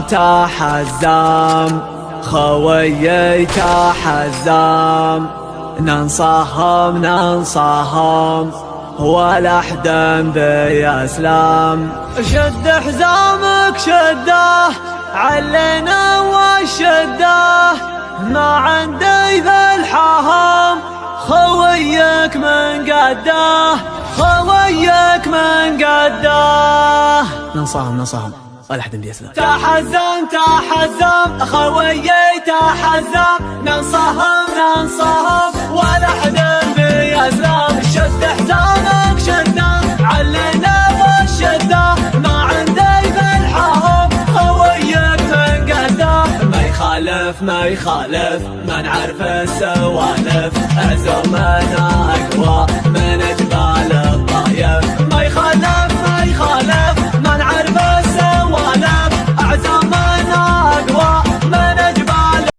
تحزم خويي تحزم، ننصهم ولا حدا بيسلم. شد حزامك شده علينا والشده، ما عندي ذا الحهم خويك من قده، خويك من قده. ننصهم ولا حدا بيسلم. تحزم خويي تحزم، ننصهم ولا حدا بيسلم. شد حزامك شده علينا والشده، ما عندي ذا الحهم خويك من قده. ما يخالف ما نعرف السوالف، أزمنا أقوى من